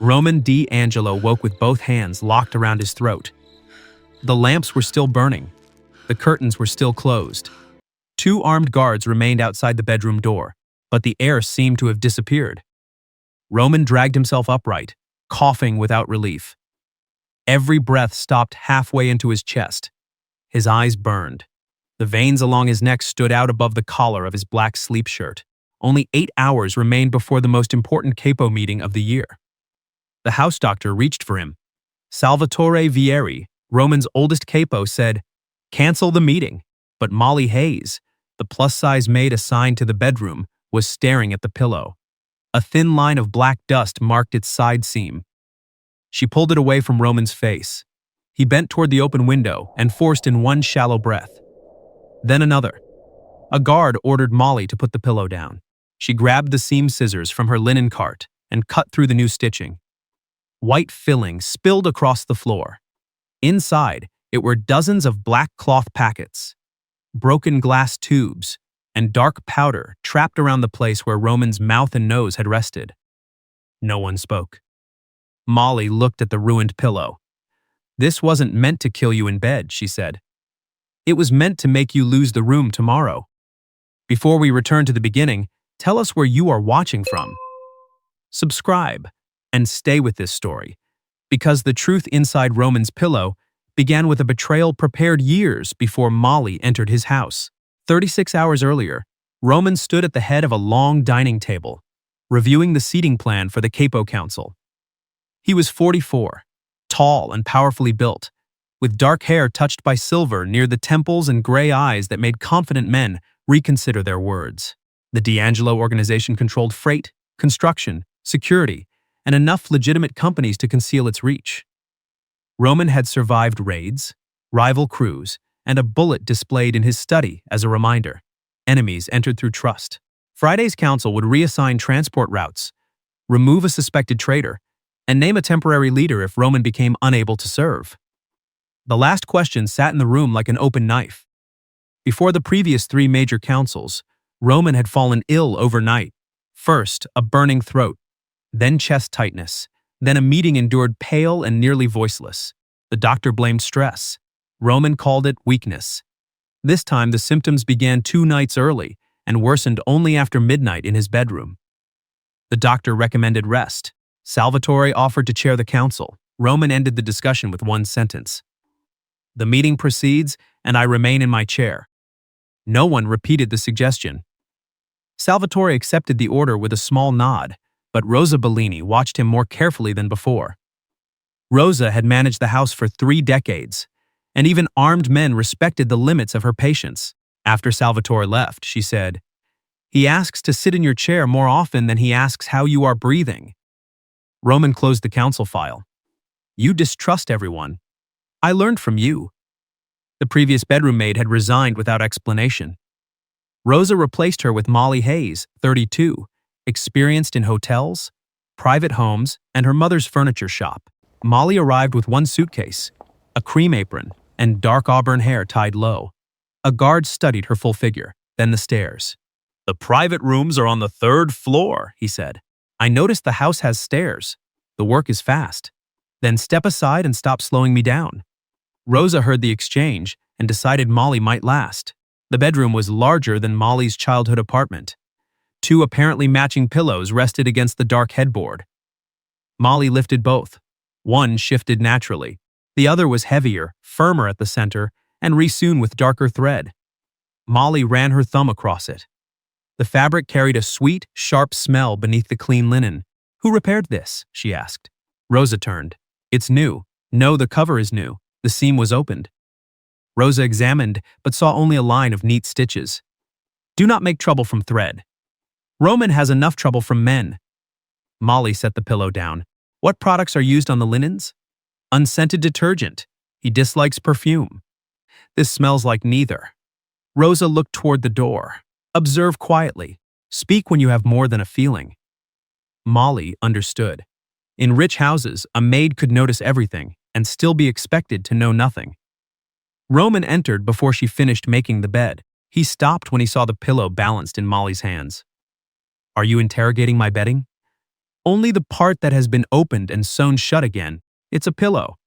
Roman D'Angelo woke with both hands locked around his throat. The lamps were still burning. The curtains were still closed. Two armed guards remained outside the bedroom door, but the air seemed to have disappeared. Roman dragged himself upright, coughing without relief. Every breath stopped halfway into his chest. His eyes burned. The veins along his neck stood out above the collar of his black sleep shirt. Only 8 hours remained before the most important Capo meeting of the year. The house doctor reached for him. Salvatore Vieri, Roman's oldest Capo, said, "Cancel the meeting." But Molly Hayes, the plus-size maid assigned to the bedroom, was staring at the pillow. A thin line of black dust marked its side seam. She pulled it away from Roman's face. He bent toward the open window and forced in one shallow breath. Then another. A guard ordered Molly to put the pillow down. She grabbed the seam scissors from her linen cart and cut through the new stitching. White filling spilled across the floor. Inside, it were dozens of black cloth packets, broken glass tubes, and dark powder trapped around the place where Roman's mouth and nose had rested. No one spoke. Molly looked at the ruined pillow. "This wasn't meant to kill you in bed," she said. "It was meant to make you lose the room tomorrow." Before we return to the beginning, tell us where you are watching from. Subscribe and stay with this story, because the truth inside Roman's pillow began with a betrayal prepared years before Molly entered his house. 36 hours earlier, Roman stood at the head of a long dining table, reviewing the seating plan for the Capo Council. He was 44, tall and powerfully built, with dark hair touched by silver near the temples and gray eyes that made confident men reconsider their words. The D'Angelo organization controlled freight, construction, security, and enough legitimate companies to conceal its reach. Roman had survived raids, rival crews, and a bullet displayed in his study as a reminder. Enemies entered through trust. Friday's council would reassign transport routes, remove a suspected traitor, and name a temporary leader if Roman became unable to serve. The last question sat in the room like an open knife. Before the previous 3 major councils, Roman had fallen ill overnight. First, a burning throat, then chest tightness, then a meeting endured pale and nearly voiceless. The doctor blamed stress. Roman called it weakness. This time the symptoms began 2 nights early and worsened only after midnight in his bedroom. The doctor recommended rest. Salvatore offered to chair the council. Roman ended the discussion with one sentence: "The meeting proceeds, and I remain in my chair." No one repeated the suggestion. Salvatore accepted the order with a small nod, but Rosa Bellini watched him more carefully than before. Rosa had managed the house for 3 decades, and even armed men respected the limits of her patience. After Salvatore left, she said, "He asks to sit in your chair more often than he asks how you are breathing." Roman closed the council file. "You distrust everyone. I learned from you." The previous bedroom maid had resigned without explanation. Rosa replaced her with Molly Hayes, 32, experienced in hotels, private homes, and her mother's furniture shop. Molly arrived with one suitcase, a cream apron, and dark auburn hair tied low. A guard studied her full figure, then the stairs. "The private rooms are on the 3rd floor," he said. "I noticed the house has stairs. The work is fast. Then step aside and stop slowing me down." Rosa heard the exchange and decided Molly might last. The bedroom was larger than Molly's childhood apartment. 2 apparently matching pillows rested against the dark headboard. Molly lifted both. One shifted naturally. The other was heavier, firmer at the center, and resewn with darker thread. Molly ran her thumb across it. The fabric carried a sweet, sharp smell beneath the clean linen. "Who repaired this?" she asked. Rosa turned. "It's new." "No, the cover is new. The seam was opened." Rosa examined, but saw only a line of neat stitches. "Do not make trouble from thread. Roman has enough trouble from men." Molly set the pillow down. "What products are used on the linens?" "Unscented detergent. He dislikes perfume." "This smells like neither." Rosa looked toward the door. "Observe quietly. Speak when you have more than a feeling." Molly understood. In rich houses, a maid could notice everything and still be expected to know nothing. Roman entered before she finished making the bed. He stopped when he saw the pillow balanced in Molly's hands. "Are you interrogating my bedding?" Only the part that has been opened and sewn shut again. It's a pillow.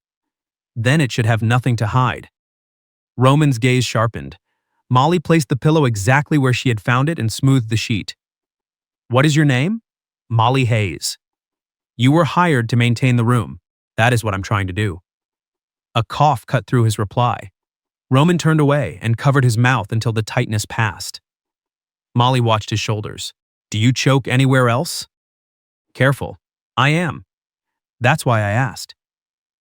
Then it should have nothing to hide. Roman's gaze sharpened. Molly placed the pillow exactly where she had found it and smoothed the sheet. What is your name? Molly Hayes. You were hired to maintain the room. That is what I'm trying to do. A cough cut through his reply. Roman turned away and covered his mouth until the tightness passed. Molly watched his shoulders. Do you choke anywhere else? Careful. I am. That's why I asked.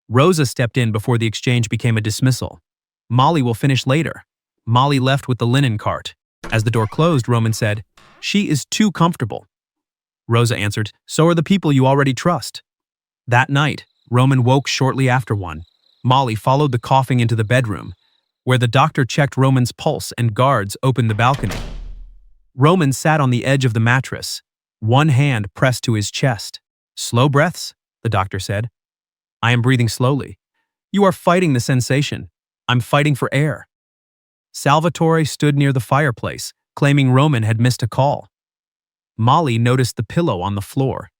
Rosa stepped in before the exchange became a dismissal. Molly will finish later. Molly left with the linen cart. As the door closed, Roman said, She is too comfortable. Rosa answered, So are the people you already trust. That night, Roman woke shortly after 1. Molly followed the coughing into the bedroom, where the doctor checked Roman's pulse and guards opened the balcony. Roman sat on the edge of the mattress, one hand pressed to his chest. Slow breaths, the doctor said. I am breathing slowly. You are fighting the sensation. I'm fighting for air. Salvatore stood near the fireplace, claiming Roman had missed a call. Molly noticed the pillow on the floor.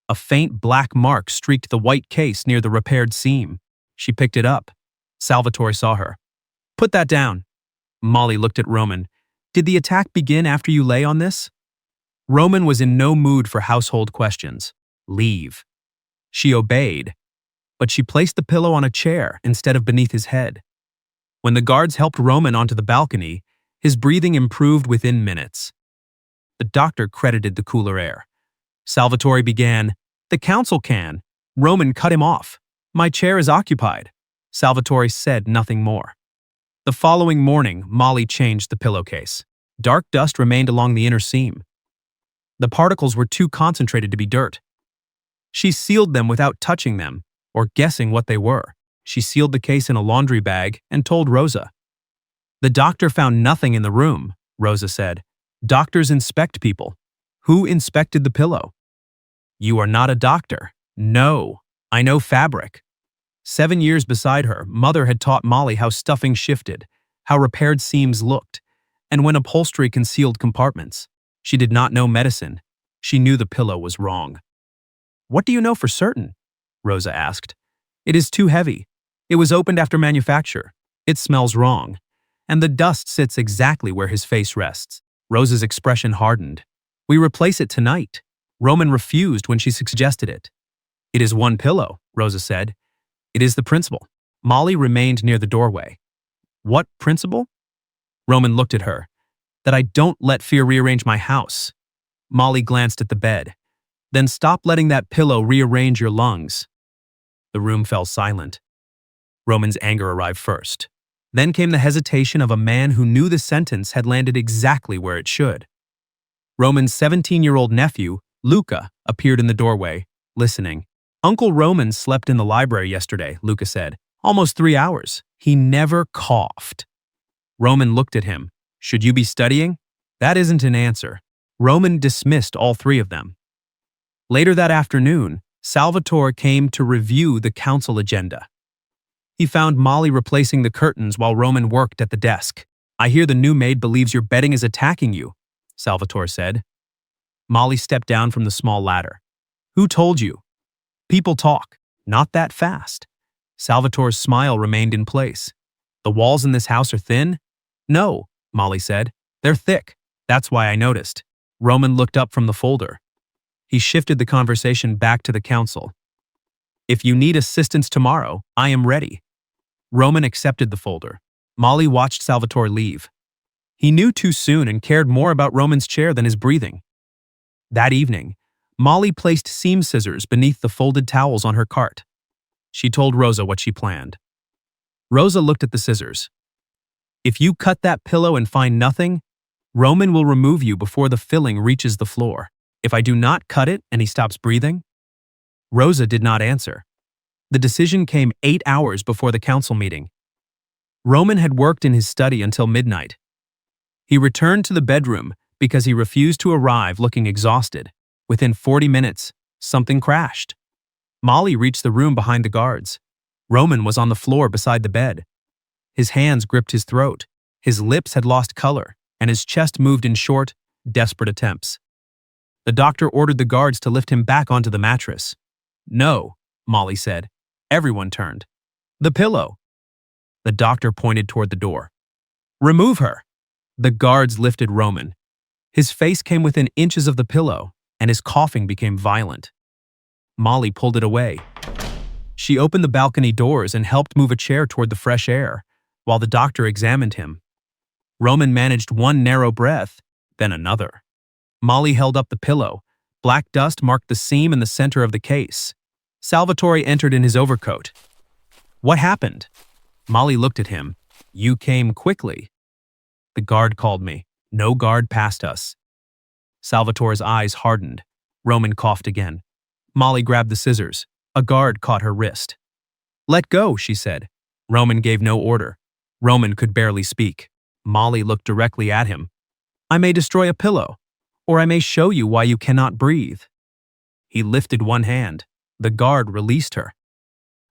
A faint black mark streaked the white case near the repaired seam. She picked it up. Salvatore saw her. Put that down. Molly looked at Roman. Did the attack begin after you lay on this? Roman was in no mood for household questions. Leave. She obeyed, but she placed the pillow on a chair instead of beneath his head. When the guards helped Roman onto the balcony, his breathing improved within minutes. The doctor credited the cooler air. Salvatore began, The council can. Roman cut him off. My chair is occupied. Salvatore said nothing more. The following morning, Molly changed the pillowcase. Dark dust remained along the inner seam. The particles were too concentrated to be dirt. She sealed them without touching them, or guessing what they were. She sealed the case in a laundry bag and told Rosa. The doctor found nothing in the room, Rosa said. Doctors inspect people. Who inspected the pillow? You are not a doctor. No, I know fabric. 7 years beside her, Mother had taught Molly how stuffing shifted, how repaired seams looked, and when upholstery concealed compartments. She did not know medicine. She knew the pillow was wrong. What do you know for certain? Rosa asked. It is too heavy. It was opened after manufacture. It smells wrong. And the dust sits exactly where his face rests. Rosa's expression hardened. We replace it tonight. Roman refused when she suggested it. It is one pillow, Rosa said. It is the principle. Molly remained near the doorway. What principle? Roman looked at her. That I don't let fear rearrange my house. Molly glanced at the bed. Then stop letting that pillow rearrange your lungs. The room fell silent. Roman's anger arrived first. Then came the hesitation of a man who knew the sentence had landed exactly where it should. Roman's 17-year-old nephew, Luca, appeared in the doorway, listening. Uncle Roman slept in the library yesterday, Luca said. Almost 3 hours. He never coughed. Roman looked at him. Should you be studying? That isn't an answer. Roman dismissed all 3 of them. Later that afternoon, Salvatore came to review the council agenda. He found Molly replacing the curtains while Roman worked at the desk. I hear the new maid believes your bedding is attacking you, Salvatore said. Molly stepped down from the small ladder. Who told you? People talk. Not that fast. Salvatore's smile remained in place. The walls in this house are thin? No, Molly said. They're thick. That's why I noticed. Roman looked up from the folder. He shifted the conversation back to the council. If you need assistance tomorrow, I am ready. Roman accepted the folder. Molly watched Salvatore leave. He knew too soon and cared more about Roman's chair than his breathing. That evening, Molly placed seam scissors beneath the folded towels on her cart. She told Rosa what she planned. Rosa looked at the scissors. If you cut that pillow and find nothing, Roman will remove you before the filling reaches the floor. If I do not cut it and he stops breathing? Rosa did not answer. The decision came 8 hours before the council meeting. Roman had worked in his study until midnight. He returned to the bedroom because he refused to arrive looking exhausted. Within 40 minutes, something crashed. Molly reached the room behind the guards. Roman was on the floor beside the bed. His hands gripped his throat. His lips had lost color, and his chest moved in short, desperate attempts. The doctor ordered the guards to lift him back onto the mattress. No, Molly said. Everyone turned. The pillow. The doctor pointed toward the door. Remove her. The guards lifted Roman. His face came within inches of the pillow, and his coughing became violent. Molly pulled it away. She opened the balcony doors and helped move a chair toward the fresh air, while the doctor examined him. Roman managed one narrow breath, then another. Molly held up the pillow. Black dust marked the seam in the center of the case. Salvatore entered in his overcoat. What happened? Molly looked at him. You came quickly. The guard called me. No guard passed us. Salvatore's eyes hardened. Roman coughed again. Molly grabbed the scissors. A guard caught her wrist. Let go, she said. Roman gave no order. Roman could barely speak. Molly looked directly at him. I may destroy a pillow, or I may show you why you cannot breathe. He lifted one hand. The guard released her.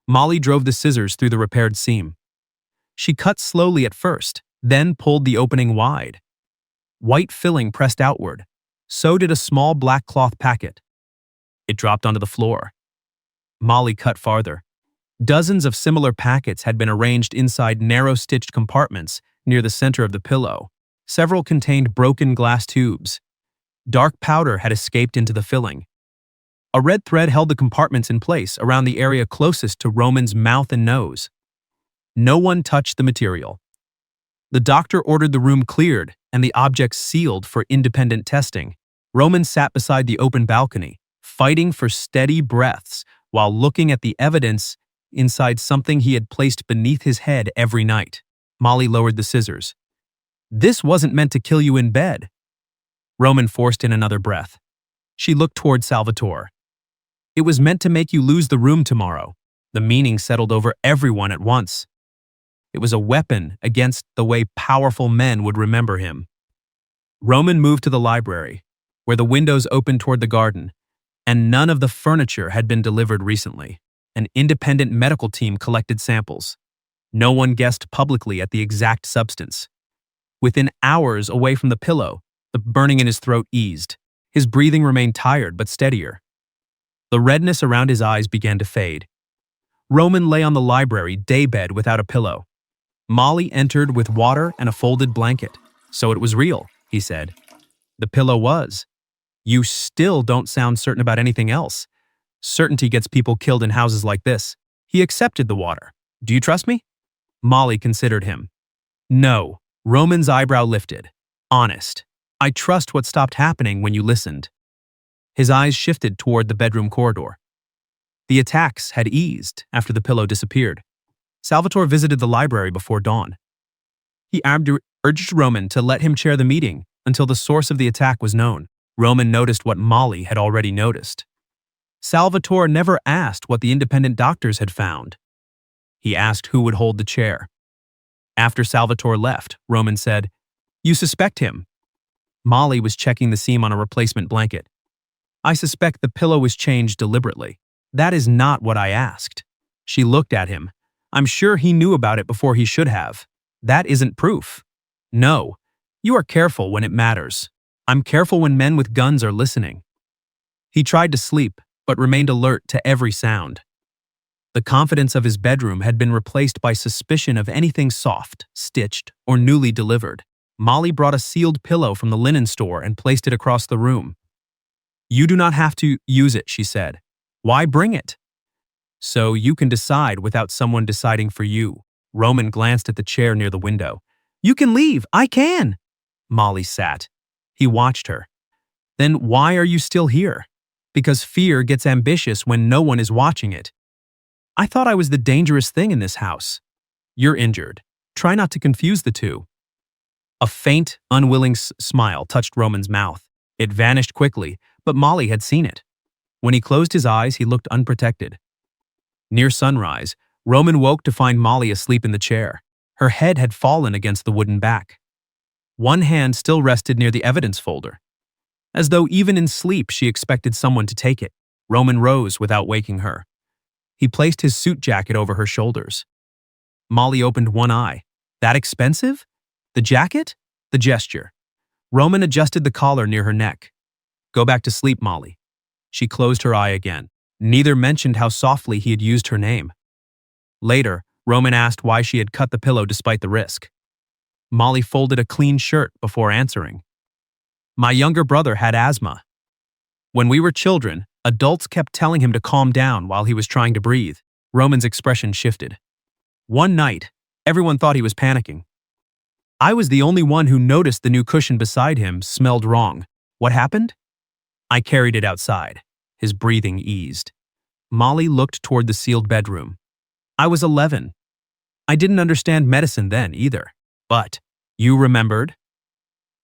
Molly drove the scissors through the repaired seam. She cut slowly at first, then pulled the opening wide. White filling pressed outward. So did a small black cloth packet. It dropped onto the floor. Molly cut farther. Dozens of similar packets had been arranged inside narrow-stitched compartments near the center of the pillow. Several contained broken glass tubes. Dark powder had escaped into the filling. A red thread held the compartments in place around the area closest to Roman's mouth and nose. No one touched the material. The doctor ordered the room cleared and the objects sealed for independent testing. Roman sat beside the open balcony, fighting for steady breaths while looking at the evidence inside something he had placed beneath his head every night. Molly lowered the scissors. This wasn't meant to kill you in bed. Roman forced in another breath. She looked toward Salvatore. It was meant to make you lose the room tomorrow. The meaning settled over everyone at once. It was a weapon against the way powerful men would remember him. Roman moved to the library, where the windows opened toward the garden, and none of the furniture had been delivered recently. An independent medical team collected samples. No one guessed publicly at the exact substance. Within hours away from the pillow, the burning in his throat eased. His breathing remained tired but steadier. The redness around his eyes began to fade. Roman lay on the library daybed without a pillow. Molly entered with water and a folded blanket. So it was real, he said. The pillow was. You still don't sound certain about anything else. Certainty gets people killed in houses like this. He accepted the water. Do you trust me? Molly considered him. No. Roman's eyebrow lifted. Honest. I trust what stopped happening when you listened. His eyes shifted toward the bedroom corridor. The attacks had eased after the pillow disappeared. Salvatore visited the library before dawn. He urged Roman to let him chair the meeting until the source of the attack was known. Roman noticed what Molly had already noticed. Salvatore never asked what the independent doctors had found. He asked who would hold the chair. After Salvatore left, Roman said, You suspect him. Molly was checking the seam on a replacement blanket. I suspect the pillow was changed deliberately. That is not what I asked. She looked at him. I'm sure he knew about it before he should have. That isn't proof. No. You are careful when it matters. I'm careful when men with guns are listening. He tried to sleep, but remained alert to every sound. The confidence of his bedroom had been replaced by suspicion of anything soft, stitched, or newly delivered. Molly brought a sealed pillow from the linen store and placed it across the room. You do not have to use it, she said. Why bring it? So you can decide without someone deciding for you. Roman glanced at the chair near the window. You can leave. I can. Molly sat. He watched her. Then why are you still here? Because fear gets ambitious when no one is watching it. I thought I was the dangerous thing in this house. You're injured. Try not to confuse the two. A faint, unwilling smile touched Roman's mouth. It vanished quickly, but Molly had seen it. When he closed his eyes, he looked unprotected. Near sunrise, Roman woke to find Molly asleep in the chair. Her head had fallen against the wooden back. One hand still rested near the evidence folder. As though even in sleep she expected someone to take it, Roman rose without waking her. He placed his suit jacket over her shoulders. Molly opened one eye. That expensive? The jacket? The gesture. Roman adjusted the collar near her neck. Go back to sleep, Molly. She closed her eye again. Neither mentioned how softly he had used her name. Later, Roman asked why she had cut the pillow despite the risk. Molly folded a clean shirt before answering. My younger brother had asthma. When we were children, adults kept telling him to calm down while he was trying to breathe. Roman's expression shifted. One night, everyone thought he was panicking. I was the only one who noticed the new cushion beside him smelled wrong. What happened? I carried it outside. His breathing eased. Molly looked toward the sealed bedroom. I was 11. I didn't understand medicine then either. But, you remembered?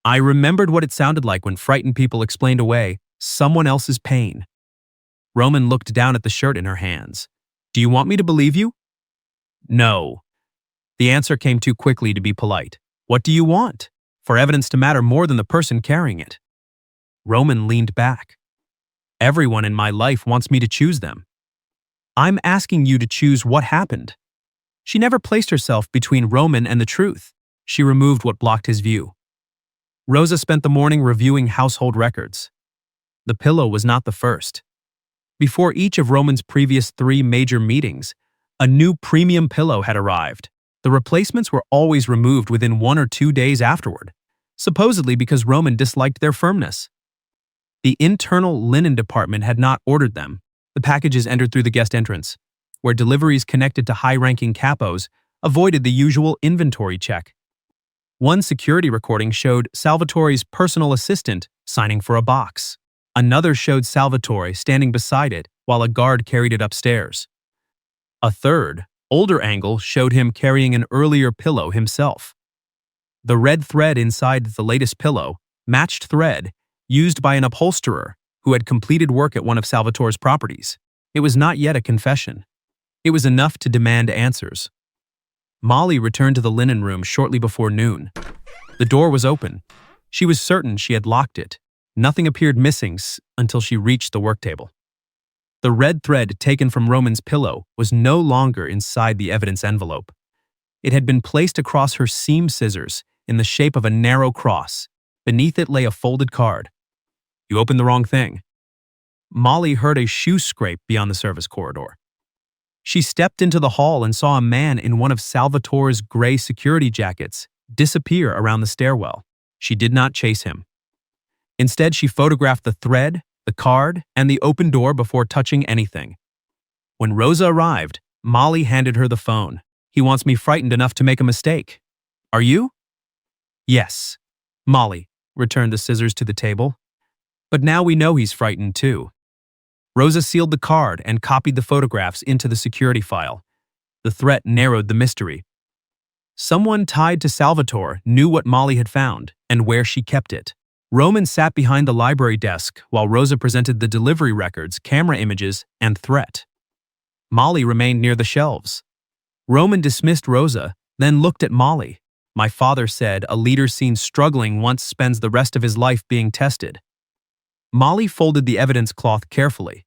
I remembered what it sounded like when frightened people explained away someone else's pain. Roman looked down at the shirt in her hands. Do you want me to believe you? No. The answer came too quickly to be polite. What do you want? For evidence to matter more than the person carrying it. Roman leaned back. Everyone in my life wants me to choose them. I'm asking you to choose what happened. She never placed herself between Roman and the truth. She removed what blocked his view. Rosa spent the morning reviewing household records. The pillow was not the first. Before each of Roman's previous 3 major meetings, a new premium pillow had arrived. The replacements were always removed within 1 or 2 days afterward, supposedly because Roman disliked their firmness. The internal linen department had not ordered them. The packages entered through the guest entrance, where deliveries connected to high-ranking capos avoided the usual inventory check. One security recording showed Salvatore's personal assistant signing for a box. Another showed Salvatore standing beside it while a guard carried it upstairs. A third, older angle showed him carrying an earlier pillow himself. The red thread inside the latest pillow matched thread used by an upholsterer who had completed work at one of Salvatore's properties. It was not yet a confession. It was enough to demand answers. Molly returned to the linen room shortly before noon. The door was open. She was certain she had locked it. Nothing appeared missing until she reached the work table. The red thread taken from Roman's pillow was no longer inside the evidence envelope. It had been placed across her seam scissors in the shape of a narrow cross. Beneath it lay a folded card. You opened the wrong thing. Molly heard a shoe scrape beyond the service corridor. She stepped into the hall and saw a man in one of Salvatore's gray security jackets disappear around the stairwell. She did not chase him. Instead, she photographed the thread, the card, and the open door before touching anything. When Rosa arrived, Molly handed her the phone. He wants me frightened enough to make a mistake. Are you? Yes. Molly returned the scissors to the table. But now we know he's frightened too. Rosa sealed the card and copied the photographs into the security file. The threat narrowed the mystery. Someone tied to Salvatore knew what Molly had found and where she kept it. Roman sat behind the library desk while Rosa presented the delivery records, camera images, and threat. Molly remained near the shelves. Roman dismissed Rosa, then looked at Molly. My father said a leader seen struggling once spends the rest of his life being tested. Molly folded the evidence cloth carefully.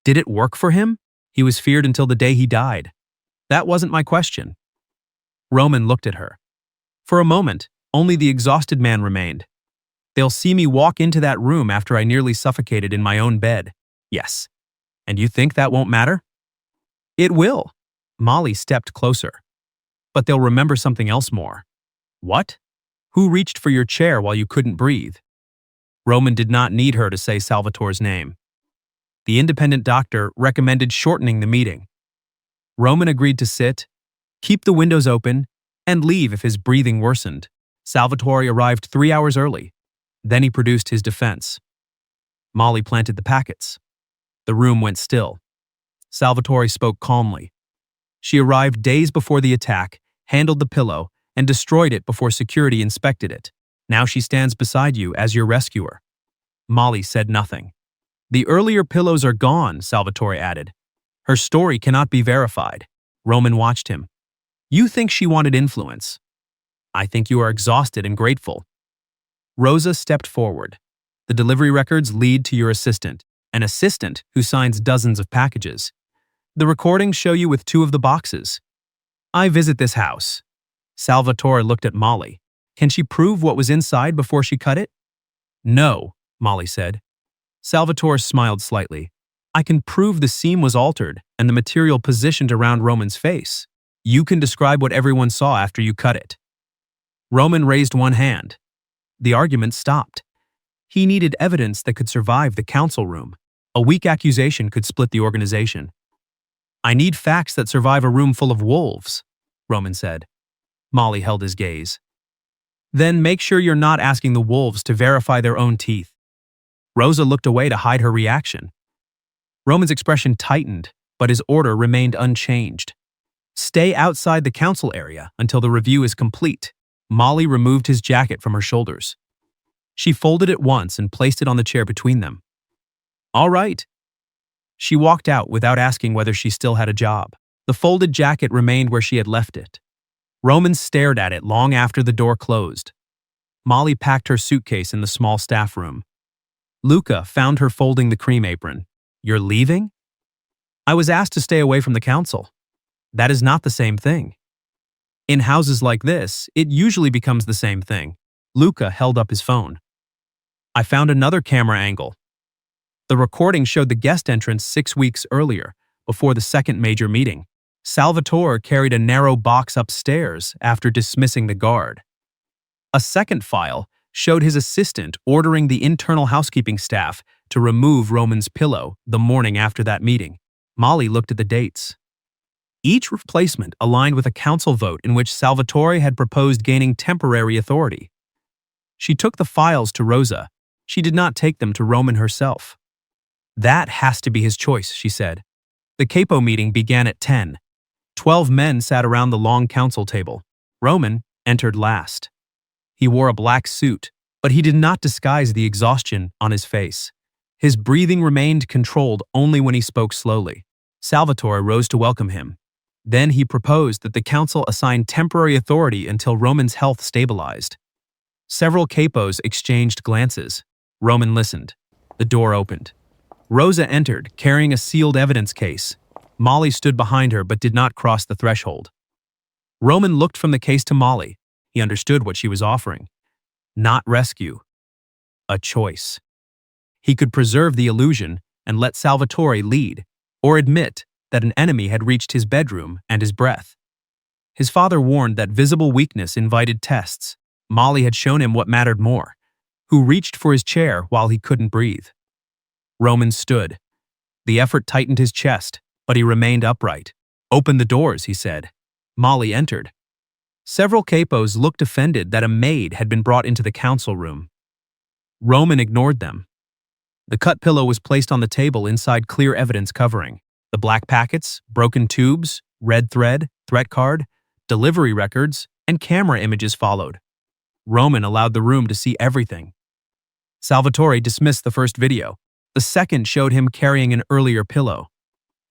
Did it work for him? He was feared until the day he died. That wasn't my question. Roman looked at her. For a moment, only the exhausted man remained. They'll see me walk into that room after I nearly suffocated in my own bed. Yes. And you think that won't matter? It will. Molly stepped closer. But they'll remember something else more. What? Who reached for your chair while you couldn't breathe? Roman did not need her to say Salvatore's name. The independent doctor recommended shortening the meeting. Roman agreed to sit, keep the windows open, and leave if his breathing worsened. Salvatore arrived 3 hours early. Then he produced his defense. Molly planted the packets. The room went still. Salvatore spoke calmly. She arrived days before the attack, handled the pillow, and destroyed it before security inspected it. Now she stands beside you as your rescuer. Molly said nothing. The earlier pillows are gone, Salvatore added. Her story cannot be verified. Roman watched him. You think she wanted influence. I think you are exhausted and grateful. Rosa stepped forward. The delivery records lead to your assistant, an assistant who signs dozens of packages. The recordings show you with 2 of the boxes. I visit this house. Salvatore looked at Molly. Can she prove what was inside before she cut it? No, Molly said. Salvatore smiled slightly. I can prove the seam was altered and the material positioned around Roman's face. You can describe what everyone saw after you cut it. Roman raised one hand. The argument stopped. He needed evidence that could survive the council room. A weak accusation could split the organization. I need facts that survive a room full of wolves, Roman said. Molly held his gaze. Then make sure you're not asking the wolves to verify their own teeth. Rosa looked away to hide her reaction. Roman's expression tightened, but his order remained unchanged. Stay outside the council area until the review is complete. Molly removed his jacket from her shoulders. She folded it once and placed it on the chair between them. All right. She walked out without asking whether she still had a job. The folded jacket remained where she had left it. Roman stared at it long after the door closed. Molly packed her suitcase in the small staff room. Luca found her folding the cream apron. You're leaving? I was asked to stay away from the council. That is not the same thing. In houses like this, it usually becomes the same thing. Luca held up his phone. I found another camera angle. The recording showed the guest entrance 6 weeks earlier, before the second major meeting. Salvatore carried a narrow box upstairs after dismissing the guard. A second file showed his assistant ordering the internal housekeeping staff to remove Roman's pillow the morning after that meeting. Molly looked at the dates. Each replacement aligned with a council vote in which Salvatore had proposed gaining temporary authority. She took the files to Rosa. She did not take them to Roman herself. That has to be his choice, she said. The Capo meeting began at 10. 12 men sat around the long council table. Roman entered last. He wore a black suit, but he did not disguise the exhaustion on his face. His breathing remained controlled only when he spoke slowly. Salvatore rose to welcome him. Then he proposed that the council assign temporary authority until Roman's health stabilized. Several capos exchanged glances. Roman listened. The door opened. Rosa entered, carrying a sealed evidence case. Molly stood behind her but did not cross the threshold. Roman looked from the case to Molly. He understood what she was offering. Not rescue. A choice. He could preserve the illusion and let Salvatore lead, or admit that an enemy had reached his bedroom and his breath. His father warned that visible weakness invited tests. Molly had shown him what mattered more, who reached for his chair while he couldn't breathe. Roman stood. The effort tightened his chest, but he remained upright. Open the doors, he said. Molly entered. Several capos looked offended that a maid had been brought into the council room. Roman ignored them. The cut pillow was placed on the table inside clear evidence covering. The black packets, broken tubes, red thread, threat card, delivery records, and camera images followed. Roman allowed the room to see everything. Salvatore dismissed the first video. The second showed him carrying an earlier pillow.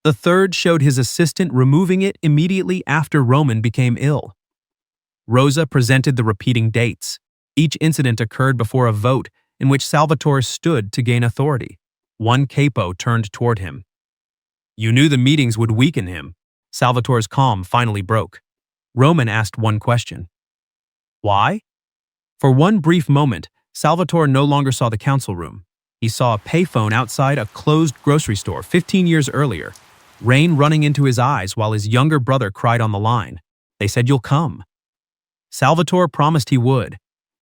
The third showed his assistant removing it immediately after Roman became ill. Rosa presented the repeating dates. Each incident occurred before a vote in which Salvatore stood to gain authority. One capo turned toward him. You knew the meetings would weaken him. Salvatore's calm finally broke. Roman asked one question. Why? For one brief moment, Salvatore no longer saw the council room. He saw a payphone outside a closed grocery store 15 years earlier, rain running into his eyes while his younger brother cried on the line. They said, "You'll come." Salvatore promised he would.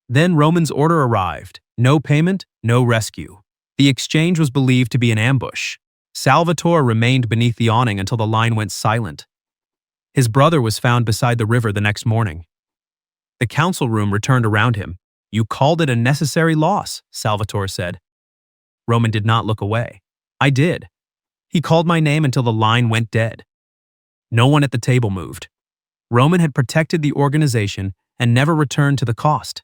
Then Roman's order arrived. No payment, no rescue. The exchange was believed to be an ambush. Salvatore remained beneath the awning until the line went silent. His brother was found beside the river the next morning. The council room returned around him. You called it a necessary loss, Salvatore said. Roman did not look away. I did. He called my name until the line went dead. No one at the table moved. Roman had protected the organization and never returned to the cost.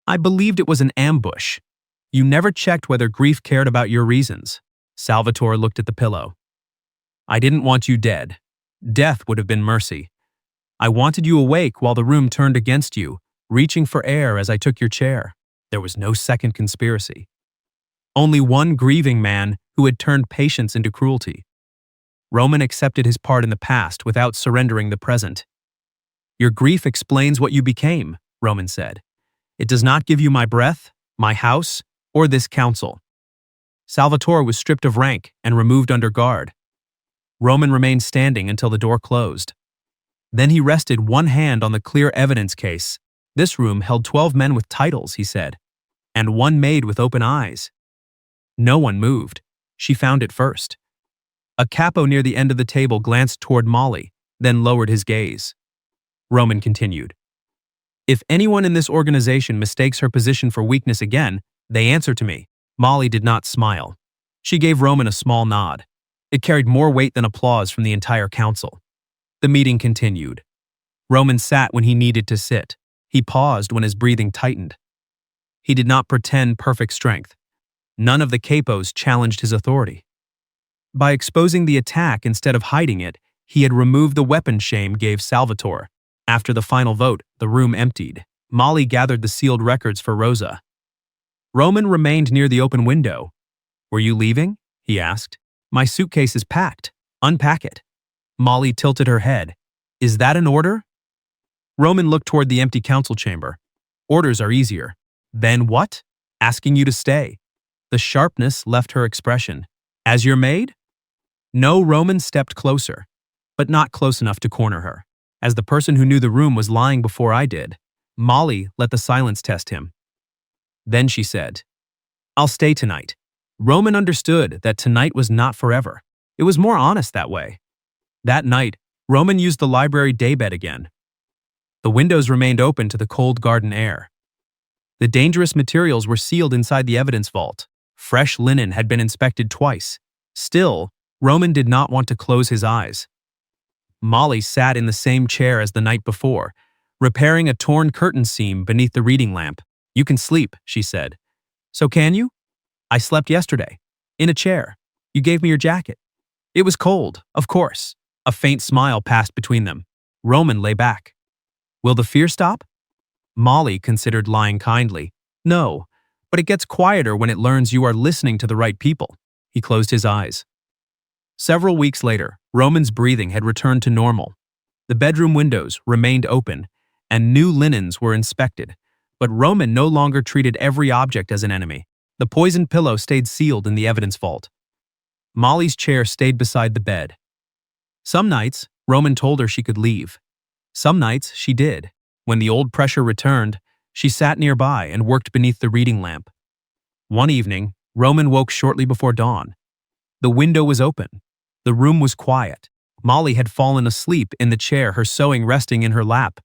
I believed it was an ambush. You never checked whether grief cared about your reasons. Salvatore looked at the pillow. I didn't want you dead. Death would have been mercy. I wanted you awake while the room turned against you, reaching for air as I took your chair. There was no second conspiracy. Only one grieving man who had turned patience into cruelty. Roman accepted his part in the past without surrendering the present. Your grief explains what you became, Roman said. It does not give you my breath, my house, or this council. Salvatore was stripped of rank and removed under guard. Roman remained standing until the door closed. Then he rested one hand on the clear evidence case. This room held 12 men with titles, he said, and one maid with open eyes. No one moved. She found it first. A capo near the end of the table glanced toward Molly, then lowered his gaze. Roman continued. If anyone in this organization mistakes her position for weakness again, they answer to me. Molly did not smile. She gave Roman a small nod. It carried more weight than applause from the entire council. The meeting continued. Roman sat when he needed to sit. He paused when his breathing tightened. He did not pretend perfect strength. None of the capos challenged his authority. By exposing the attack instead of hiding it, he had removed the weapon shame gave Salvatore. After the final vote, the room emptied. Molly gathered the sealed records for Rosa. Roman remained near the open window. Were you leaving? He asked. My suitcase is packed. Unpack it. Molly tilted her head. Is that an order? Roman looked toward the empty council chamber. Orders are easier. Then what? Asking you to stay. The sharpness left her expression. As your maid? No, Roman stepped closer, but not close enough to corner her. As the person who knew the room was lying before I did, Molly let the silence test him. Then she said, I'll stay tonight. Roman understood that tonight was not forever. It was more honest that way. That night, Roman used the library daybed again. The windows remained open to the cold garden air. The dangerous materials were sealed inside the evidence vault. Fresh linen had been inspected twice. Still, Roman did not want to close his eyes. Molly sat in the same chair as the night before, repairing a torn curtain seam beneath the reading lamp. You can sleep, she said. So can you? I slept yesterday. In a chair. You gave me your jacket. It was cold, of course. A faint smile passed between them. Roman lay back. Will the fear stop? Molly considered lying kindly. No, but it gets quieter when it learns you are listening to the right people. He closed his eyes. Several weeks later, Roman's breathing had returned to normal. The bedroom windows remained open, and new linens were inspected, but Roman no longer treated every object as an enemy. The poisoned pillow stayed sealed in the evidence vault. Molly's chair stayed beside the bed. Some nights, Roman told her she could leave. Some nights, she did. When the old pressure returned, she sat nearby and worked beneath the reading lamp. One evening, Roman woke shortly before dawn. The window was open. The room was quiet. Molly had fallen asleep in the chair, her sewing resting in her lap.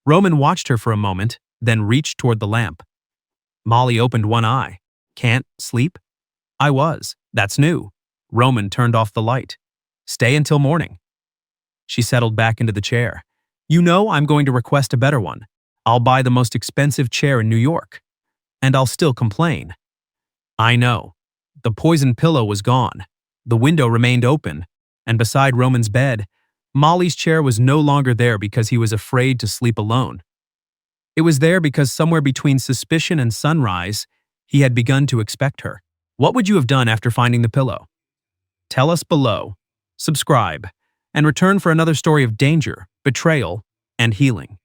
Roman watched her for a moment, then reached toward the lamp. Molly opened one eye. Can't sleep? I was. That's new. Roman turned off the light. Stay until morning. She settled back into the chair. You know I'm going to request a better one. I'll buy the most expensive chair in New York. And I'll still complain. I know. The poisoned pillow was gone. The window remained open, and beside Roman's bed, Molly's chair was no longer there because he was afraid to sleep alone. It was there because somewhere between suspicion and sunrise, he had begun to expect her. What would you have done after finding the pillow? Tell us below, subscribe, and return for another story of danger, betrayal, and healing.